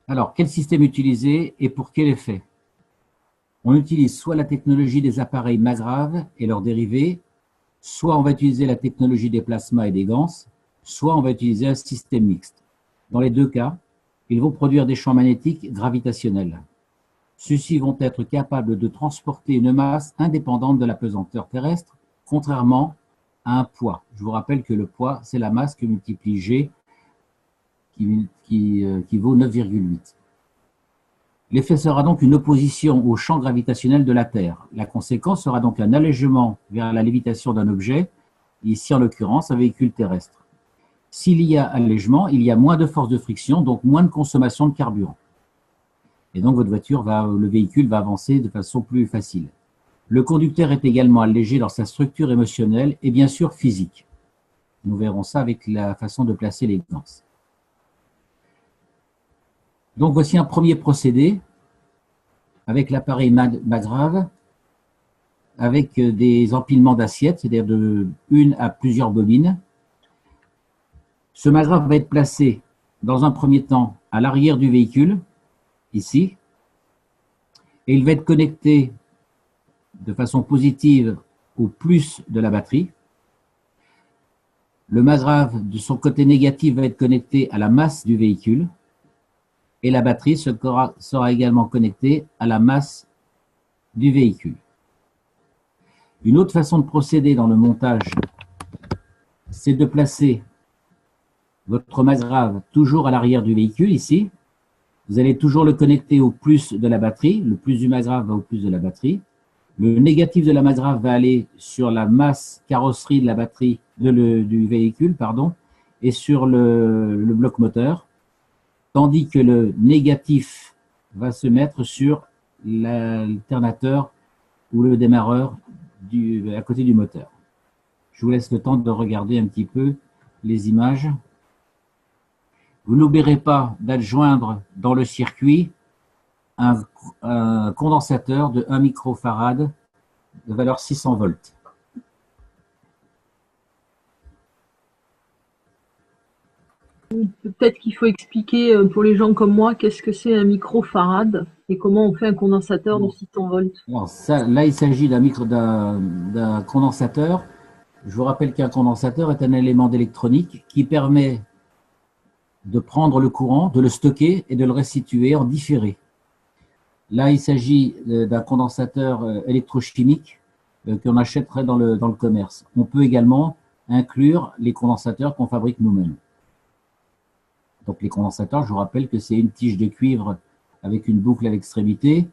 Alors, quel système utiliser et pour quel effet? On utilise soit la technologie des appareils Magrav et leurs dérivés, soit on va utiliser la technologie des plasmas et des GANs, soit on va utiliser un système mixte. Dans les deux cas, ils vont produire des champs magnétiques gravitationnels. Ceux-ci vont être capables de transporter une masse indépendante de la pesanteur terrestre, contrairement à un poids. Je vous rappelle que le poids, c'est la masse que multiplie G, qui vaut 9,8. L'effet sera donc une opposition au champ gravitationnel de la Terre. La conséquence sera donc un allègement vers la lévitation d'un objet, ici en l'occurrence un véhicule terrestre. S'il y a allègement, il y a moins de force de friction, donc moins de consommation de carburant. Et donc votre voiture le véhicule va avancer de façon plus facile. Le conducteur est également allégé dans sa structure émotionnelle et bien sûr physique. Nous verrons ça avec la façon de placer les gants. Donc voici un premier procédé avec l'appareil Magrav, avec des empilements d'assiettes, c'est-à-dire de une à plusieurs bobines. Ce Magrav va être placé dans un premier temps à l'arrière du véhicule, ici, et il va être connecté de façon positive au plus de la batterie. Le Magrav, de son côté négatif, va être connecté à la masse du véhicule. Et la batterie sera également connectée à la masse du véhicule. Une autre façon de procéder dans le montage, c'est de placer votre Magrav toujours à l'arrière du véhicule, ici. Vous allez toujours le connecter au plus de la batterie. Le plus du Magrav va au plus de la batterie. Le négatif de la Magrav va aller sur la masse carrosserie de la batterie du véhicule, et sur le bloc moteur. Tandis que le négatif va se mettre sur l'alternateur ou le démarreur à côté du moteur. Je vous laisse le temps de regarder un petit peu les images. Vous n'oublierez pas d'adjoindre dans le circuit un condensateur de 1 microfarad de valeur 600 volts. Peut-être qu'il faut expliquer pour les gens comme moi qu'est-ce que c'est un microfarad et comment on fait un condensateur de 600 volts. Alors ça, là, il s'agit d'un condensateur. Je vous rappelle qu'un condensateur est un élément d'électronique qui permet de prendre le courant, de le stocker et de le restituer en différé. Là, il s'agit d'un condensateur électrochimique qu'on achèterait dans le commerce. On peut également inclure les condensateurs qu'on fabrique nous-mêmes. Donc les condensateurs, je vous rappelle que c'est une tige de cuivre avec une boucle à l'extrémité,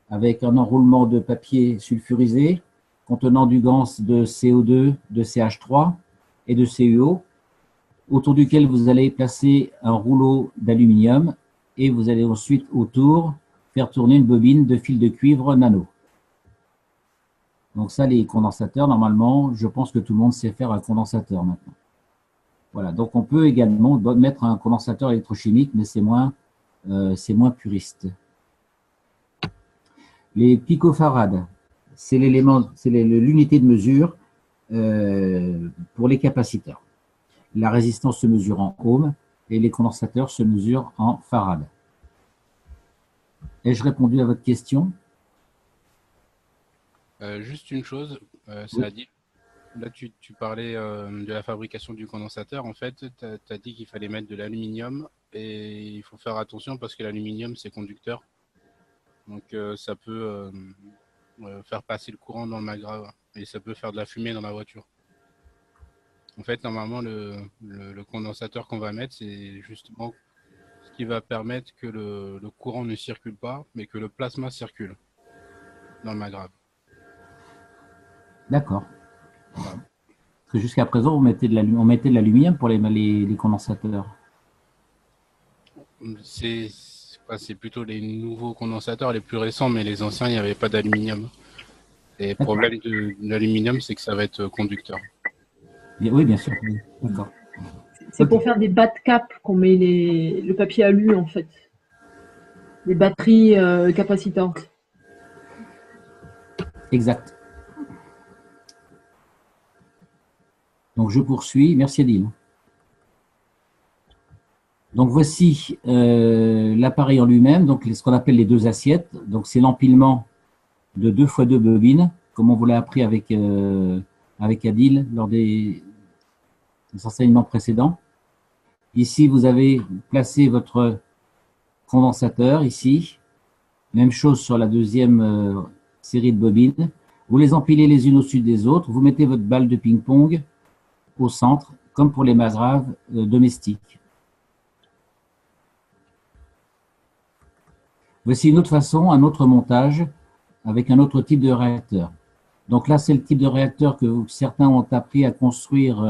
avec un enroulement de papier sulfurisé contenant du gans de CO2, de CH3 et de CuO, autour duquel vous allez placer un rouleau d'aluminium et vous allez ensuite autour faire tourner une bobine de fil de cuivre nano. Donc ça, les condensateurs, normalement, je pense que tout le monde sait faire un condensateur maintenant. Voilà, donc on peut également mettre un condensateur électrochimique, mais c'est moins puriste. Les picofarads, c'est l'unité de mesure pour les capaciteurs. La résistance se mesure en ohms et les condensateurs se mesurent en farad. Ai-je répondu à votre question? Juste une chose, ça a dit. Là, tu parlais de la fabrication du condensateur. En fait, tu as dit qu'il fallait mettre de l'aluminium et il faut faire attention parce que l'aluminium, c'est conducteur. Donc, ça peut faire passer le courant dans le Magrav et ça peut faire de la fumée dans la voiture. En fait, normalement, le condensateur qu'on va mettre, c'est justement ce qui va permettre que le courant ne circule pas, mais que le plasma circule dans le Magrav. D'accord. Parce que jusqu'à présent, on mettait de l'aluminium pour les condensateurs. C'est plutôt les nouveaux condensateurs, les plus récents, mais les anciens, il n'y avait pas d'aluminium. Et le problème de l'aluminium, c'est que ça va être conducteur. Oui, bien sûr. Oui. D'accord. C'est pour faire des bas de cap qu'on met le papier alu, en fait. Les batteries capacitantes. Exact. Donc je poursuis. Merci Adil. Donc voici l'appareil en lui-même, donc ce qu'on appelle les deux assiettes. Donc c'est l'empilement de 2 x 2 bobines, comme on vous l'a appris avec Adil lors des enseignements précédents. Ici, vous avez placé votre condensateur, ici. Même chose sur la deuxième série de bobines. Vous les empilez les unes au-dessus des autres. Vous mettez votre balle de ping-pong au centre, comme pour les magraves domestiques. Voici une autre façon, un autre montage avec un autre type de réacteur. Donc là, c'est le type de réacteur que certains ont appris à construire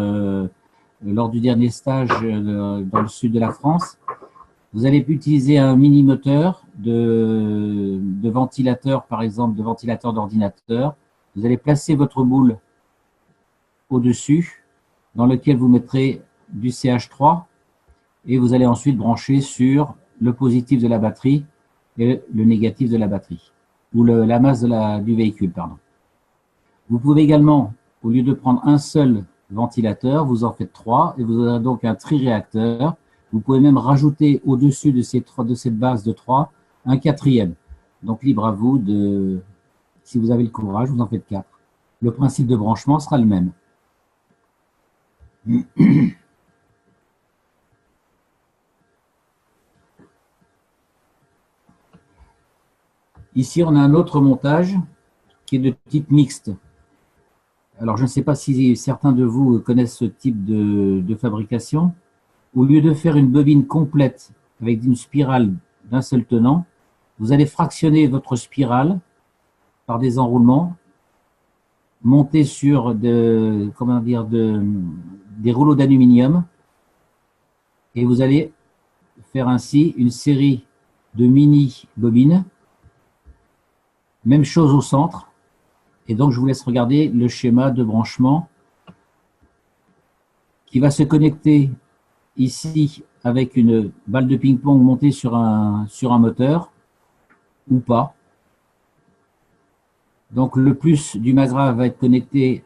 lors du dernier stage dans le sud de la France. Vous allez utiliser un mini-moteur de ventilateur, par exemple, de ventilateur d'ordinateur. Vous allez placer votre boule au-dessus, dans lequel vous mettrez du CH3, et vous allez ensuite brancher sur le positif de la batterie et le négatif de la batterie, ou la masse du véhicule, pardon. Vous pouvez également, au lieu de prendre un seul ventilateur, vous en faites 3, et vous aurez donc un tri-réacteur. Vous pouvez même rajouter au-dessus de cette base de 3 un 4e. Donc libre à vous de, si vous avez le courage, vous en faites 4. Le principe de branchement sera le même. Ici, on a un autre montage qui est de type mixte. Alors, je ne sais pas si certains de vous connaissent ce type de fabrication. Au lieu de faire une bobine complète avec une spirale d'un seul tenant, vous allez fractionner votre spirale par des enroulements, monter sur des rouleaux d'aluminium, et vous allez faire ainsi une série de mini-bobines. Même chose au centre. Et donc, je vous laisse regarder le schéma de branchement qui va se connecter ici avec une balle de ping-pong montée sur un moteur ou pas. Donc, le plus du magrave va être connecté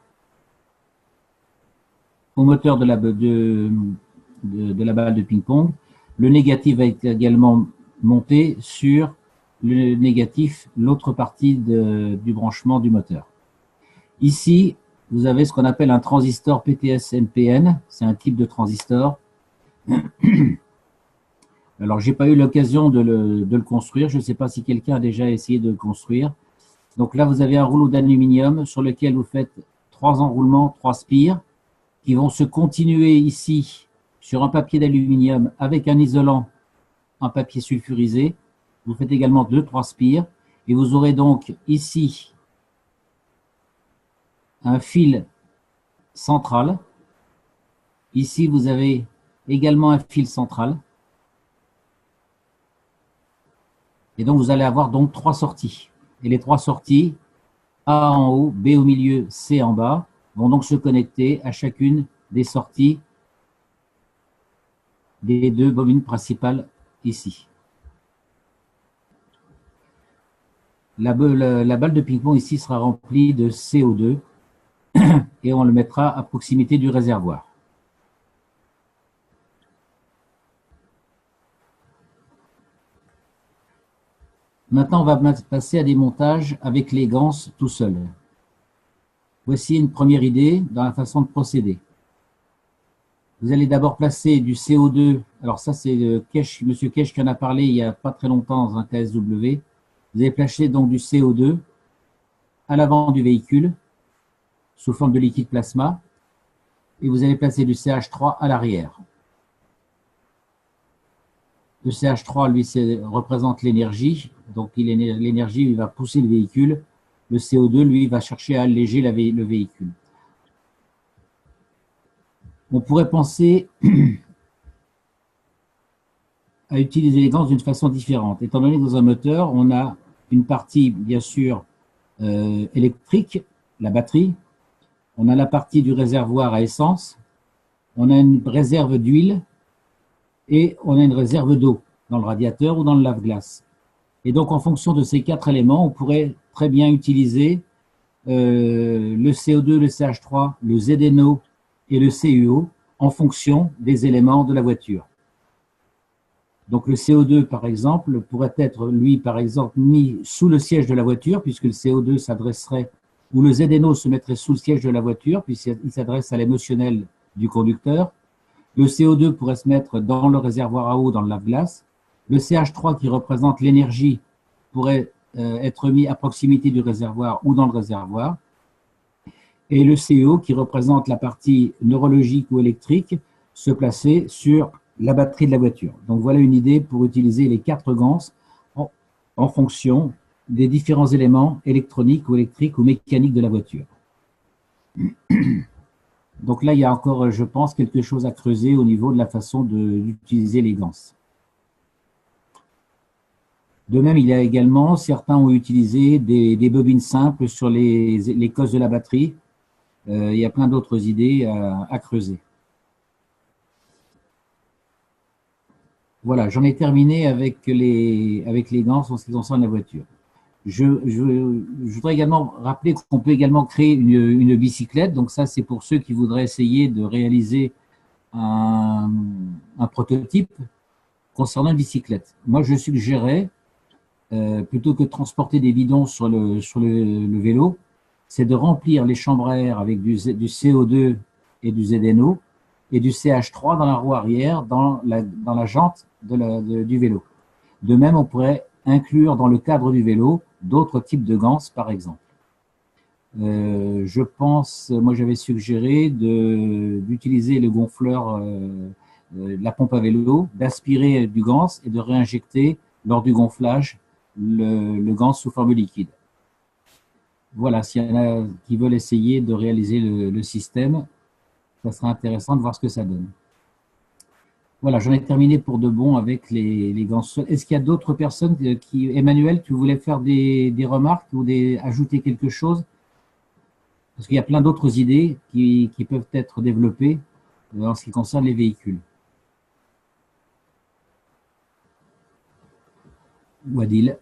au moteur de la balle de ping-pong. Le négatif va être également monté sur le négatif, l'autre partie du branchement du moteur. Ici, vous avez ce qu'on appelle un transistor PTS-NPN. C'est un type de transistor. Alors, j'ai pas eu l'occasion de le construire. Je ne sais pas si quelqu'un a déjà essayé de le construire. Donc là, vous avez un rouleau d'aluminium sur lequel vous faites 3 enroulements, 3 spires qui vont se continuer ici sur un papier d'aluminium avec un isolant, un papier sulfurisé. Vous faites également 2-3 spires et vous aurez donc ici un fil central. Ici, vous avez également un fil central. Et donc, vous allez avoir donc 3 sorties. Et les 3 sorties, A en haut, B au milieu, C en bas, vont donc se connecter à chacune des sorties des 2 bobines principales ici. La balle de ping-pong ici sera remplie de CO2 et on le mettra à proximité du réservoir. Maintenant, on va passer à des montages avec les ganses tout seul. Voici une première idée dans la façon de procéder. Vous allez d'abord placer du CO2. Alors ça, c'est M. Kesh qui en a parlé il n'y a pas très longtemps dans un KSW. Vous allez placer donc du CO2 à l'avant du véhicule sous forme de liquide plasma et vous allez placer du CH3 à l'arrière. Le CH3, lui, représente l'énergie. Donc, l'énergie, il va pousser le véhicule. Le CO2, lui, va chercher à alléger le véhicule. On pourrait penser à utiliser les ganses d'une façon différente. Étant donné que dans un moteur, on a une partie, bien sûr, électrique, la batterie. On a la partie du réservoir à essence. On a une réserve d'huile. Et on a une réserve d'eau dans le radiateur ou dans le lave-glace. Et donc, en fonction de ces 4 éléments, on pourrait très bien utiliser le CO2, le CH3, le ZNO et le CuO en fonction des éléments de la voiture. Donc le CO2, par exemple, pourrait être, lui, par exemple, mis sous le siège de la voiture, puisque le CO2 s'adresserait, ou le ZNO se mettrait sous le siège de la voiture, puisqu'il s'adresse à l'émotionnel du conducteur. Le CO2 pourrait se mettre dans le réservoir à eau, dans le lave-glace. Le CH3, qui représente l'énergie, pourrait être mis à proximité du réservoir ou dans le réservoir. Et le CO, qui représente la partie neurologique ou électrique, se placer sur la batterie de la voiture. Donc voilà une idée pour utiliser les 4 ganses en fonction des différents éléments électroniques ou électriques ou mécaniques de la voiture. Donc là, il y a encore, je pense, quelque chose à creuser au niveau de la façon d'utiliser les ganses. De même, il y a également, certains ont utilisé des bobines simples sur les cosses de la batterie. Il y a plein d'autres idées à creuser. Voilà, j'en ai terminé avec les ganses en ce qui concerne la voiture. Je voudrais également rappeler qu'on peut également créer une bicyclette. Donc ça, c'est pour ceux qui voudraient essayer de réaliser un prototype concernant une bicyclette. Moi, je suggérais, plutôt que de transporter des bidons sur le vélo, c'est de remplir les chambres à air avec du CO2 et du ZNO et du CH3 dans la roue arrière, dans la jante du vélo. De même, on pourrait inclure dans le cadre du vélo d'autres types de ganses, par exemple. Je pense, moi j'avais suggéré d'utiliser le gonfleur, la pompe à vélo, d'aspirer du ganse et de réinjecter lors du gonflage le ganse sous forme liquide. Voilà, s'il y en a qui veulent essayer de réaliser le système, ça sera intéressant de voir ce que ça donne. Voilà, j'en ai terminé pour de bon avec les ganses. Est-ce qu'il y a d'autres personnes Emmanuel, tu voulais faire des remarques ou ajouter quelque chose? Parce qu'il y a plein d'autres idées qui peuvent être développées en ce qui concerne les véhicules. Wadil.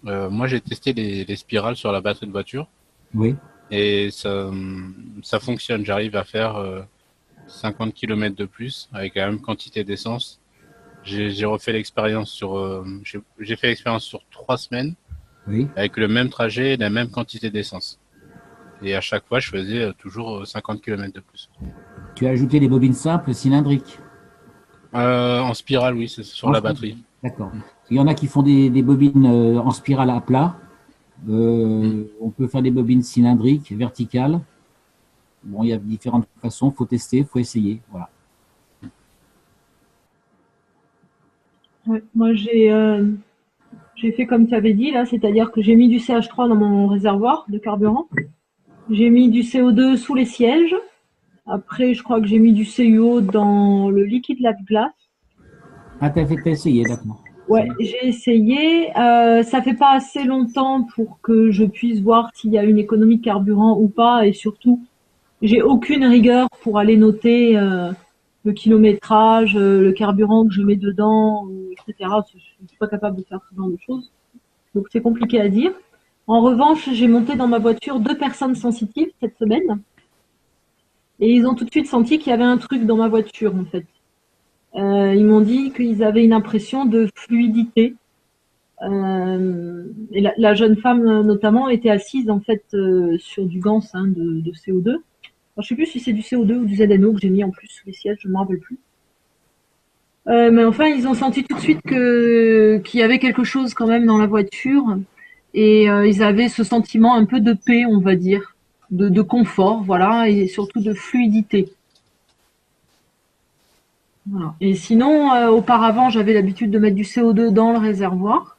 Moi, j'ai testé les spirales sur la batterie de voiture. Oui. Et ça fonctionne. J'arrive à faire 50 km de plus avec la même quantité d'essence. J'ai refait l'expérience j'ai fait l'expérience sur 3 semaines. Oui. Avec le même trajet et la même quantité d'essence. Et à chaque fois, je faisais toujours 50 km de plus. Tu as ajouté les bobines simples cylindriques? En spirale, oui, c'est sur la batterie. D'accord. Il y en a qui font des bobines en spirale à plat. On peut faire des bobines cylindriques, verticales. Bon, il y a différentes façons, il faut tester, il faut essayer. Voilà. Ouais, moi, j'ai fait comme tu avais dit, là, c'est-à-dire que j'ai mis du CH3 dans mon réservoir de carburant. J'ai mis du CO2 sous les sièges. Après, je crois que j'ai mis du CUO dans le liquide lave-glace. Ah, t'as essayé, d'accord. Ouais, j'ai essayé. Ça fait pas assez longtemps pour que je puisse voir s'il y a une économie de carburant ou pas. Et surtout, j'ai aucune rigueur pour aller noter le kilométrage, le carburant que je mets dedans, etc. Je suis pas capable de faire ce genre de choses. Donc c'est compliqué à dire. En revanche, j'ai monté dans ma voiture 2 personnes sensitives cette semaine. Et ils ont tout de suite senti qu'il y avait un truc dans ma voiture, en fait. Ils m'ont dit qu'ils avaient une impression de fluidité. Et la jeune femme, notamment, était assise, en fait, sur du ganse de CO2. Alors, je sais plus si c'est du CO2 ou du ZNO que j'ai mis en plus sous les sièges, je ne me rappelle plus. Mais enfin, ils ont senti tout de suite qu'il y avait quelque chose quand même dans la voiture. Et ils avaient ce sentiment un peu de paix, on va dire, de confort, voilà, et surtout de fluidité. Voilà. Et sinon, auparavant, j'avais l'habitude de mettre du CO2 dans le réservoir.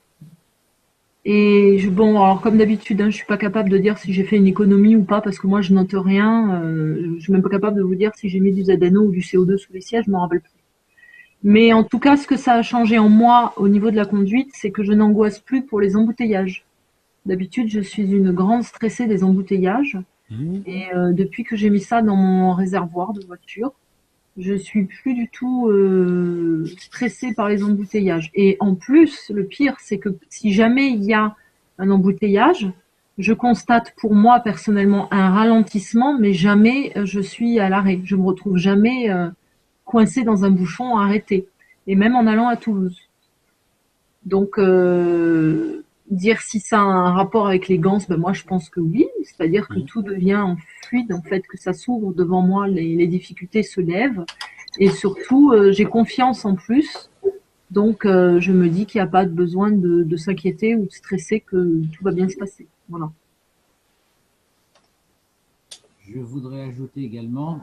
Et bon, alors comme d'habitude, je suis pas capable de dire si j'ai fait une économie ou pas, parce que moi, je note rien. Je suis même pas capable de vous dire si j'ai mis du ZNO ou du CO2 sous les sièges, je m'en rappelle plus. Mais en tout cas, ce que ça a changé en moi au niveau de la conduite, c'est que je n'angoisse plus pour les embouteillages. D'habitude, je suis une grande stressée des embouteillages. Et depuis que j'ai mis ça dans mon réservoir de voiture, je suis plus du tout stressée par les embouteillages. Et en plus, le pire, c'est que si jamais il y a un embouteillage, Je constate pour moi personnellement un ralentissement, mais jamais je suis à l'arrêt. Je me retrouve jamais coincée dans un bouchon arrêté. Et même en allant à Toulouse. Donc, dire si ça a un rapport avec les ganses, ben moi je pense que oui. C'est-à-dire que tout devient fluide, en fait, que ça s'ouvre devant moi, les difficultés se lèvent. Et surtout, j'ai confiance en plus. Donc, je me dis qu'il n'y a pas de besoin de s'inquiéter ou de stresser, que tout va bien se passer. Voilà. Je voudrais ajouter également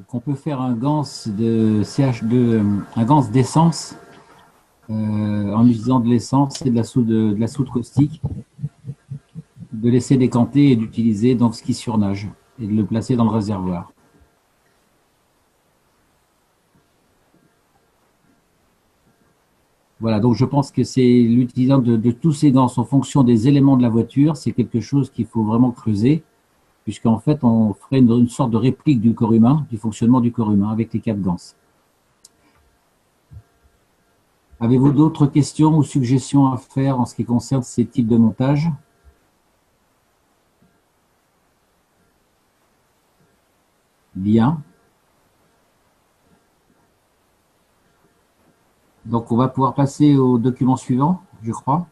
qu'on peut faire un ganse un ganse d'essence en utilisant de l'essence et de la soude caustique, de laisser décanter et d'utiliser donc ce qui surnage et de le placer dans le réservoir. Voilà, donc je pense que c'est l'utilisation de tous ces ganses en fonction des éléments de la voiture, c'est quelque chose qu'il faut vraiment creuser, puisqu'en fait, on ferait une sorte de réplique du corps humain, du fonctionnement du corps humain avec les 4 ganses. Avez-vous d'autres questions ou suggestions à faire en ce qui concerne ces types de montage? Bien. Donc, on va pouvoir passer au document suivant, je crois.